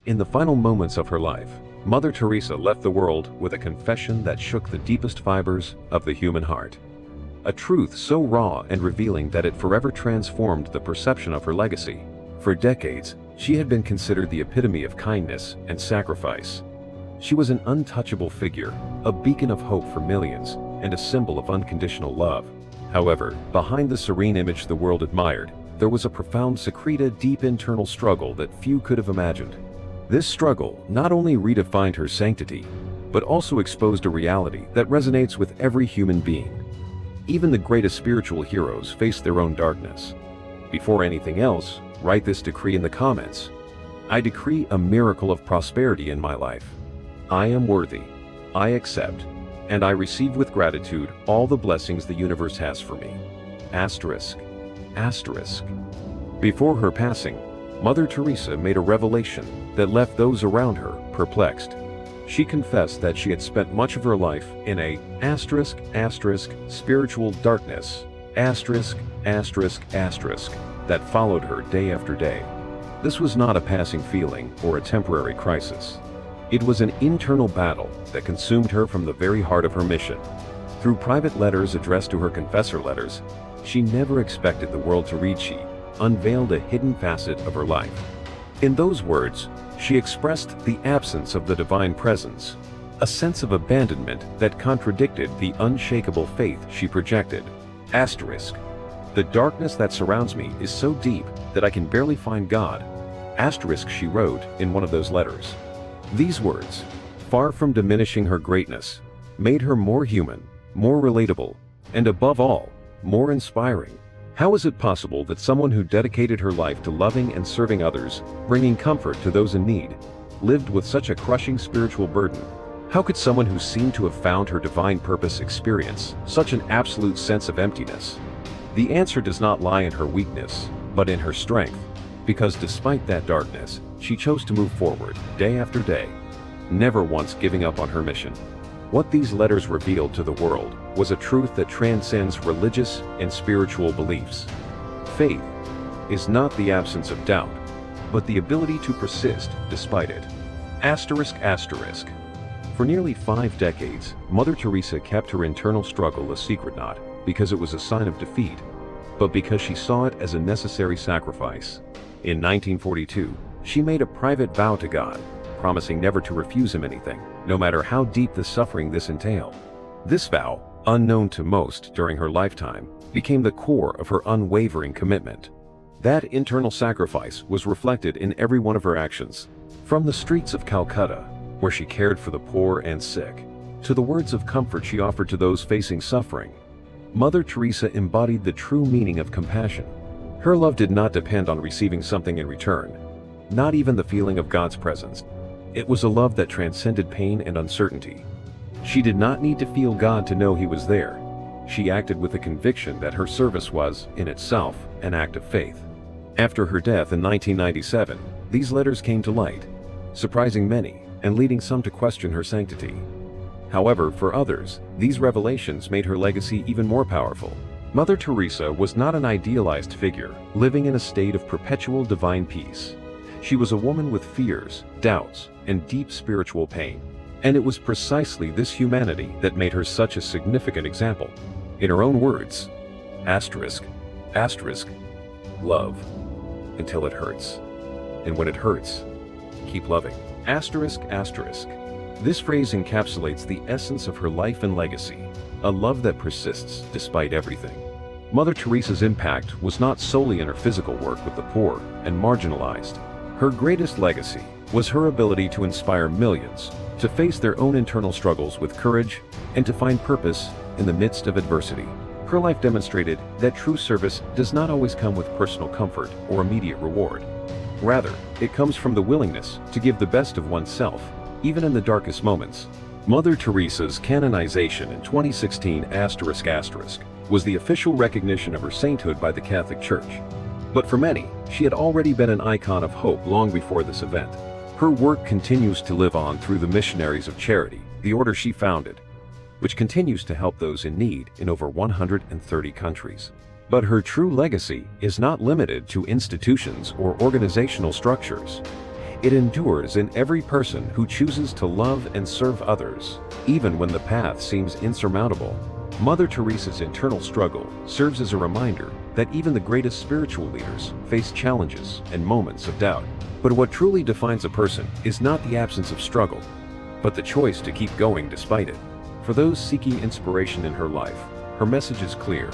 In the final moments of her life, Mother Teresa left the world with a confession that shook the deepest fibers of the human heart. A truth so raw and revealing that it forever transformed the perception of her legacy. For decades, she had been considered the epitome of kindness and sacrifice. She was an untouchable figure, a beacon of hope for millions, and a symbol of unconditional love. However, behind the serene image the world admired, there was a profound secreted, deep internal struggle that few could have imagined. This struggle not only redefined her sanctity, but also exposed a reality that resonates with every human being. Even the greatest spiritual heroes face their own darkness. Before anything else, write this decree in the comments. I decree a miracle of prosperity in my life. I am worthy. I accept. And I receive with gratitude all the blessings the universe has for me. Asterisk. Asterisk. Before her passing, Mother Teresa made a revelation that left those around her perplexed. She confessed that she had spent much of her life in a spiritual darkness, that followed her day after day. This was not a passing feeling or a temporary crisis. It was an internal battle that consumed her from the very heart of her mission. Through private letters addressed to her confessor letters, she never expected the world to read. She unveiled a hidden facet of her life. In those words, she expressed the absence of the divine presence, a sense of abandonment that contradicted the unshakable faith she projected. Asterisk. The darkness that surrounds me is so deep that I can barely find God. Asterisk, she wrote in one of those letters. These words, far from diminishing her greatness, made her more human, more relatable, and above all, more inspiring. How is it possible that someone who dedicated her life to loving and serving others, bringing comfort to those in need, lived with such a crushing spiritual burden? How could someone who seemed to have found her divine purpose experience such an absolute sense of emptiness? The answer does not lie in her weakness, but in her strength, because despite that darkness, she chose to move forward, day after day, never once giving up on her mission. What these letters revealed to the world was a truth that transcends religious and spiritual beliefs. Faith is not the absence of doubt, but the ability to persist despite it. Asterisk. For nearly 5 decades, Mother Teresa kept her internal struggle a secret, not because it was a sign of defeat, but because she saw it as a necessary sacrifice. In 1942, she made a private vow to God, promising never to refuse him anything, no matter how deep the suffering this entailed. This vow, unknown to most during her lifetime, became the core of her unwavering commitment. That internal sacrifice was reflected in every one of her actions, from the streets of Calcutta, where she cared for the poor and sick, to the words of comfort she offered to those facing suffering. Mother Teresa embodied the true meaning of compassion. Her love did not depend on receiving something in return, not even the feeling of God's presence. It was a love that transcended pain and uncertainty. She did not need to feel God to know He was there. She acted with the conviction that her service was, in itself, an act of faith. After her death in 1997, these letters came to light, surprising many and leading some to question her sanctity. However, for others, these revelations made her legacy even more powerful. Mother Teresa was not an idealized figure, living in a state of perpetual divine peace. She was a woman with fears, doubts, and deep spiritual pain. And it was precisely this humanity that made her such a significant example. In her own words, asterisk, love until it hurts. And when it hurts, keep loving. Asterisk. This phrase encapsulates the essence of her life and legacy, a love that persists despite everything. Mother Teresa's impact was not solely in her physical work with the poor and marginalized. Her greatest legacy was her ability to inspire millions to face their own internal struggles with courage and to find purpose in the midst of adversity. Her life demonstrated that true service does not always come with personal comfort or immediate reward. Rather, it comes from the willingness to give the best of oneself, even in the darkest moments. Mother Teresa's canonization in 2016 was the official recognition of her sainthood by the Catholic Church. But for many, she had already been an icon of hope long before this event. Her work continues to live on through the Missionaries of Charity, the order she founded, which continues to help those in need in over 130 countries. But her true legacy is not limited to institutions or organizational structures. It endures in every person who chooses to love and serve others, even when the path seems insurmountable. Mother Teresa's internal struggle serves as a reminder that even the greatest spiritual leaders face challenges and moments of doubt. But what truly defines a person is not the absence of struggle, but the choice to keep going despite it. For those seeking inspiration in her life, her message is clear.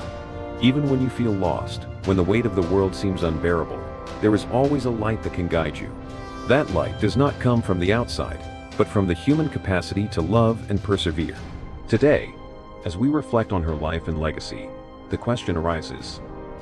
Even when you feel lost, when the weight of the world seems unbearable, there is always a light that can guide you. That light does not come from the outside, but from the human capacity to love and persevere. Today, as we reflect on her life and legacy, the question arises,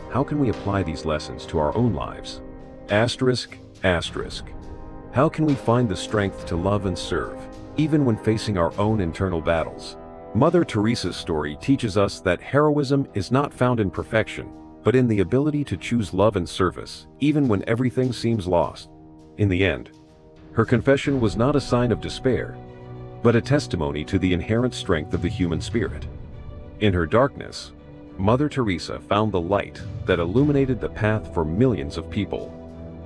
how can we apply these lessons to our own lives? Asterisk. How can we find the strength to love and serve, even when facing our own internal battles? Mother Teresa's story teaches us that heroism is not found in perfection, but in the ability to choose love and service, even when everything seems lost. In the end, her confession was not a sign of despair, but a testimony to the inherent strength of the human spirit. In her darkness, Mother Teresa found the light that illuminated the path for millions of people.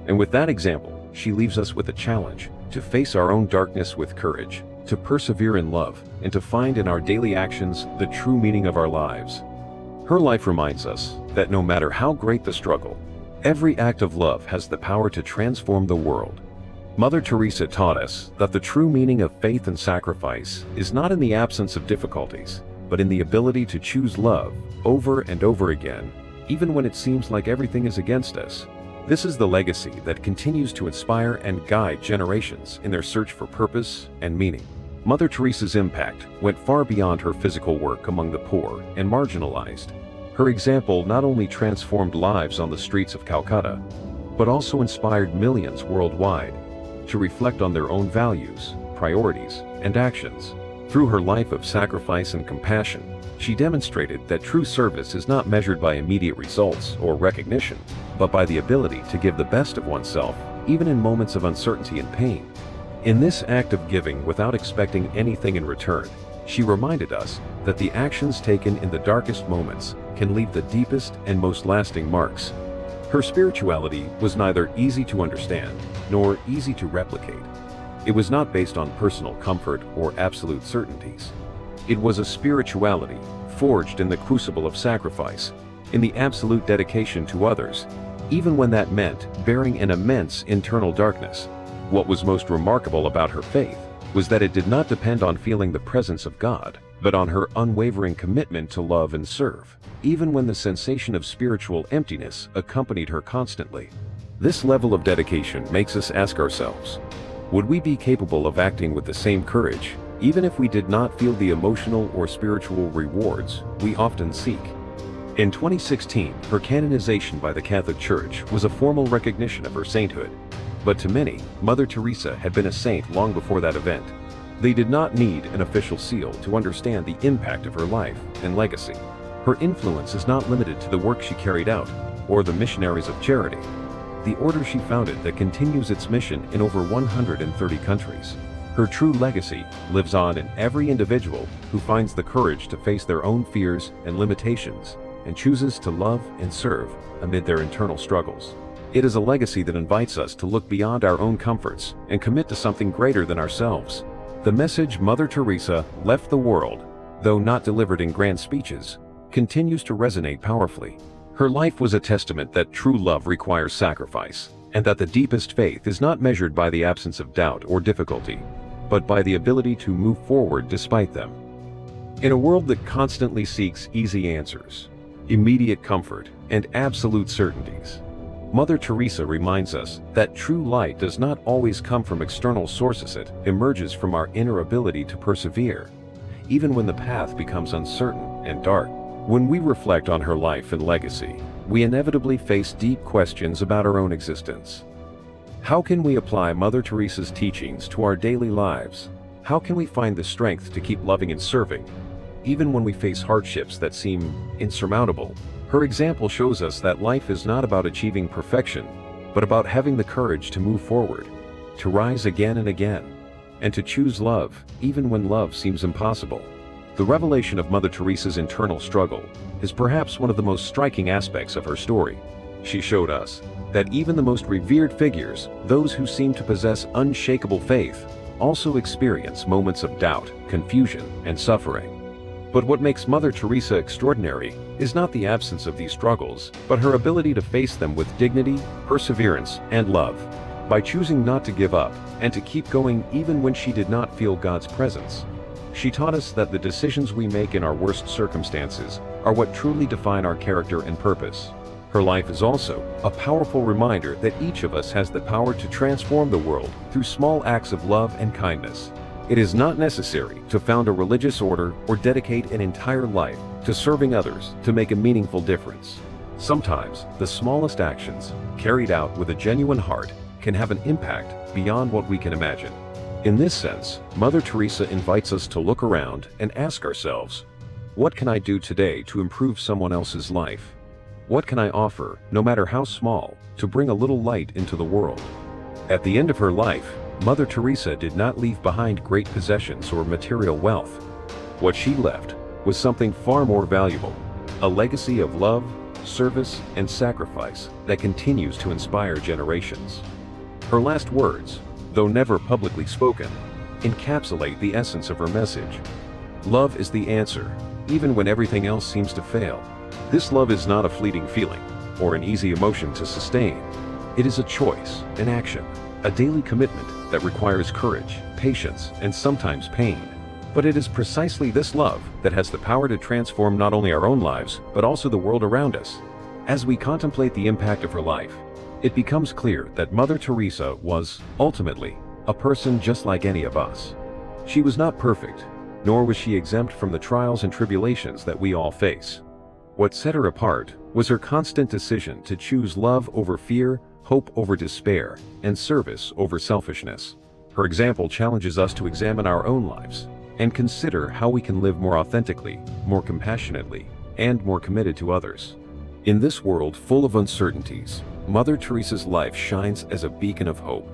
And with that example, she leaves us with a challenge to face our own darkness with courage, to persevere in love, and to find in our daily actions the true meaning of our lives. Her life reminds us that no matter how great the struggle, every act of love has the power to transform the world. Mother Teresa taught us that the true meaning of faith and sacrifice is not in the absence of difficulties, but in the ability to choose love over and over again, even when it seems like everything is against us. This is the legacy that continues to inspire and guide generations in their search for purpose and meaning. Mother Teresa's impact went far beyond her physical work among the poor and marginalized. Her example not only transformed lives on the streets of Calcutta, but also inspired millions worldwide to reflect on their own values, priorities, and actions. Through her life of sacrifice and compassion, she demonstrated that true service is not measured by immediate results or recognition, but by the ability to give the best of oneself, even in moments of uncertainty and pain. In this act of giving without expecting anything in return, she reminded us that the actions taken in the darkest moments can leave the deepest and most lasting marks. Her spirituality was neither easy to understand nor easy to replicate. It was not based on personal comfort or absolute certainties. It was a spirituality forged in the crucible of sacrifice, in the absolute dedication to others, even when that meant bearing an immense internal darkness. What was most remarkable about her faith was that it did not depend on feeling the presence of God, but on her unwavering commitment to love and serve, even when the sensation of spiritual emptiness accompanied her constantly. This level of dedication makes us ask ourselves, would we be capable of acting with the same courage, even if we did not feel the emotional or spiritual rewards we often seek? In 2016, her canonization by the Catholic Church was a formal recognition of her sainthood. But to many, Mother Teresa had been a saint long before that event. They did not need an official seal to understand the impact of her life and legacy. Her influence is not limited to the work she carried out, or the missionaries of charity, the order she founded that continues its mission in over 130 countries. Her true legacy lives on in every individual who finds the courage to face their own fears and limitations, and chooses to love and serve amid their internal struggles. It is a legacy that invites us to look beyond our own comforts and commit to something greater than ourselves. The message Mother Teresa left the world, though not delivered in grand speeches, continues to resonate powerfully. Her life was a testament that true love requires sacrifice, and that the deepest faith is not measured by the absence of doubt or difficulty, but by the ability to move forward despite them. In a world that constantly seeks easy answers, immediate comfort, and absolute certainties, Mother Teresa reminds us that true light does not always come from external sources. It emerges from our inner ability to persevere, even when the path becomes uncertain and dark. When we reflect on her life and legacy, we inevitably face deep questions about our own existence. How can we apply Mother Teresa's teachings to our daily lives? How can we find the strength to keep loving and serving, even when we face hardships that seem insurmountable? Her example shows us that life is not about achieving perfection, but about having the courage to move forward, to rise again and again, and to choose love, even when love seems impossible. The revelation of Mother Teresa's internal struggle is perhaps one of the most striking aspects of her story. She showed us that even the most revered figures, those who seem to possess unshakable faith, also experience moments of doubt, confusion, and suffering. But what makes Mother Teresa extraordinary is not the absence of these struggles, but her ability to face them with dignity, perseverance, and love. By choosing not to give up and to keep going even when she did not feel God's presence, she taught us that the decisions we make in our worst circumstances are what truly define our character and purpose. Her life is also a powerful reminder that each of us has the power to transform the world through small acts of love and kindness. It is not necessary to found a religious order or dedicate an entire life to serving others to make a meaningful difference. Sometimes, the smallest actions, carried out with a genuine heart, can have an impact beyond what we can imagine. In this sense, Mother Teresa invites us to look around and ask ourselves, what can I do today to improve someone else's life? What can I offer, no matter how small, to bring a little light into the world? At the end of her life, Mother Teresa did not leave behind great possessions or material wealth. What she left was something far more valuable, a legacy of love, service, and sacrifice that continues to inspire generations. Her last words, though never publicly spoken, encapsulate the essence of her message. Love is the answer, even when everything else seems to fail. This love is not a fleeting feeling, or an easy emotion to sustain. It is a choice, an action, a daily commitment that requires courage, patience, and sometimes pain. But it is precisely this love that has the power to transform not only our own lives, but also the world around us. As we contemplate the impact of her life, it becomes clear that Mother Teresa was, ultimately, a person just like any of us. She was not perfect, nor was she exempt from the trials and tribulations that we all face. What set her apart was her constant decision to choose love over fear, hope over despair, and service over selfishness. Her example challenges us to examine our own lives and consider how we can live more authentically, more compassionately, and more committed to others. In this world full of uncertainties, Mother Teresa's life shines as a beacon of hope.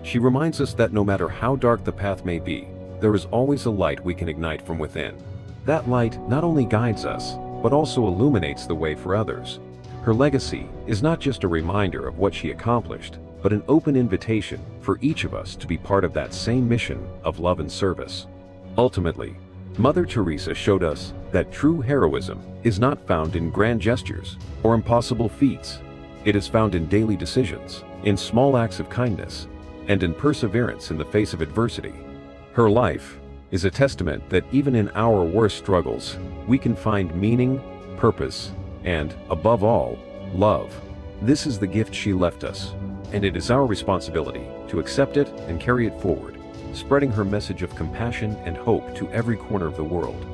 She reminds us that no matter how dark the path may be, there is always a light we can ignite from within. That light not only guides us, but also illuminates the way for others. Her legacy is not just a reminder of what she accomplished, but an open invitation for each of us to be part of that same mission of love and service. Ultimately, Mother Teresa showed us that true heroism is not found in grand gestures or impossible feats. It is found in daily decisions, in small acts of kindness, and in perseverance in the face of adversity. Her life is a testament that even in our worst struggles, we can find meaning, purpose, and, above all, love. This is the gift she left us, and it is our responsibility to accept it and carry it forward, spreading her message of compassion and hope to every corner of the world.